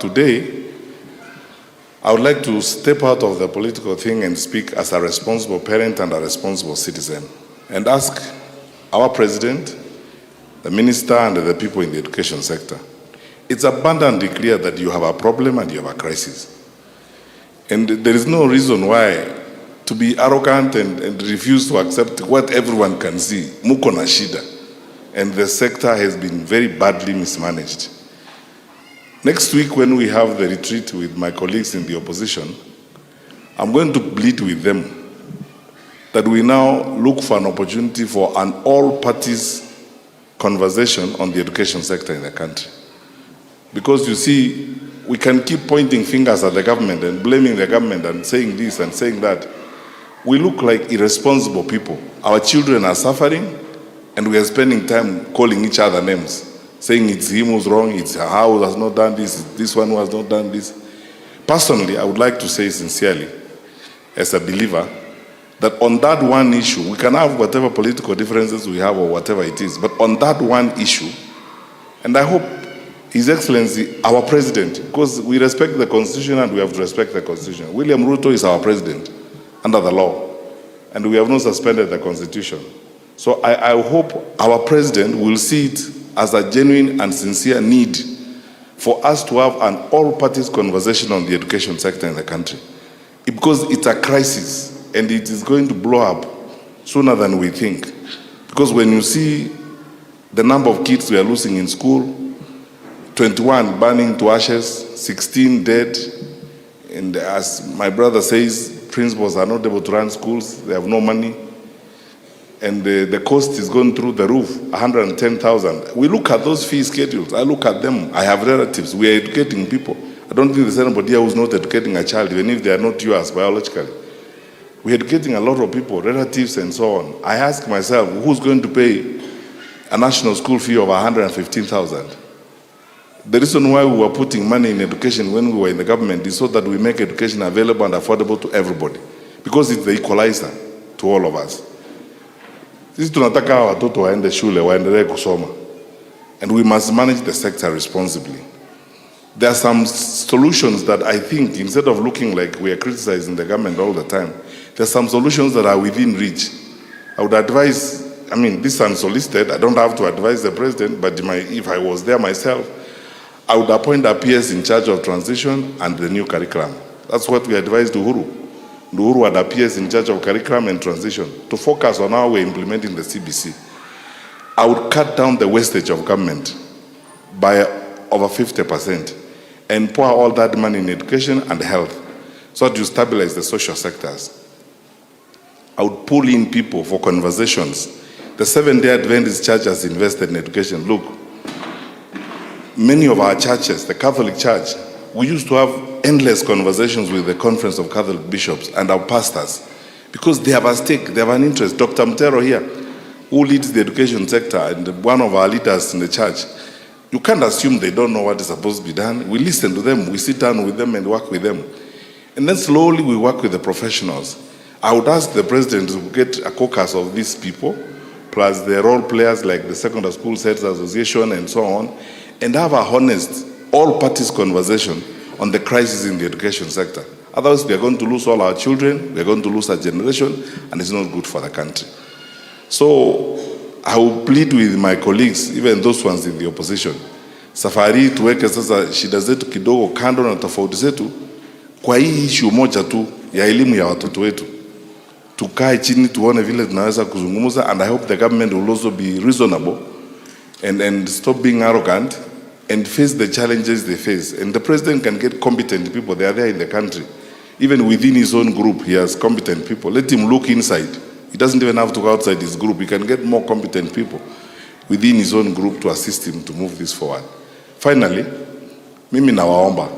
today, I would like to step out of the political thing and speak as a responsible parent and a responsible citizen and ask our president, the minister, and the people in the education sector. It's abundantly clear that you have a problem and you have a crisis. And there is no reason why to be arrogant and refuse to accept what everyone can see. Muko na shida. And the sector has been very badly mismanaged. Next week, when we have the retreat with my colleagues in the opposition, I'm going to plead with them that we now look for an opportunity for an all-parties conversation on the education sector in the country. Because you see, we can keep pointing fingers at the government and blaming the government and saying this and saying that. We look like irresponsible people. Our children are suffering, and we are spending time calling each other names, saying it's him who's wrong, it's her who has not done this, this one who has not done this. Personally, I would like to say sincerely, as a believer, that on that one issue, we can have whatever political differences we have or whatever it is, but on that one issue, and I hope His Excellency, our President, because we respect the Constitution and we have to respect the Constitution. William Ruto is our President under the law, and we have not suspended the Constitution. So I hope our President will see it as a genuine and sincere need for us to have an all-parties conversation on the education sector in the country. Because it's a crisis, and it is going to blow up sooner than we think. Because when you see the number of kids we are losing in school, 21 burning to ashes, 16 dead, and as my brother says, principals are not able to run schools, they have no money, and the cost is going through the roof, 110,000. We look at those fee schedules, I look at them, I have relatives, we are educating people. I don't think there's anybody here who's not educating a child, even if they are not yours biologically. We're educating a lot of people, relatives and so on. I ask myself, who's going to pay a national school fee of 115,000? The reason why we were putting money in education when we were in the government is so that we make education available and affordable to everybody. Because it's the equalizer to all of us. Sisi tunataka watoto waende shule, waendelee kusoma. And we must manage the sector responsibly. There are some solutions that I think, instead of looking like we are criticizing the government all the time, there are some solutions that are within reach. I would advise, this is unsolicited, I don't have to advise the president, but if I was there myself, I would appoint a PS in charge of transition and the new curriculum. That's what we advised Uhuru. Uhuru had a PS in charge of curriculum and transition to focus on how we're implementing the CBC. I would cut down the wastage of government by over 50% and pour all that money in education and health so that you stabilize the social sectors. I would pull in people for conversations. The Seventh-day Adventist Church has invested in education. Look, many of our churches, the Catholic Church, we used to have endless conversations with the Conference of Catholic Bishops and our pastors because they have a stake, they have an interest. Dr. Mtero here, who leads the education sector and one of our leaders in the church, you can't assume they don't know what is supposed to be done. We listen to them, we sit down with them and work with them. And then slowly we work with the professionals. I would ask the president to get a caucus of these people, plus the role players like the Secondary School Heads Association and so on, and have a honest, all-parties conversation on the crisis in the education sector. Otherwise, we are going to lose all our children, we are going to lose a generation, and it's not good for the country. So, I will plead with my colleagues, even those ones in the opposition. Safari tuweke sasa shida zetu kidogo kando na tofauti zetu kwa hii issue moja tu ya elimu ya watoto wetu. Tukae chini tuone vile tunaweza kuzungumza, and I hope the government will also be reasonable and stop being arrogant and face the challenges they face. And the president can get competent people, they are there in the country. Even within his own group, he has competent people. Let him look inside. He doesn't even have to go outside his group. He can get more competent people within his own group to assist him to move this forward. Finally, mimi nawaomba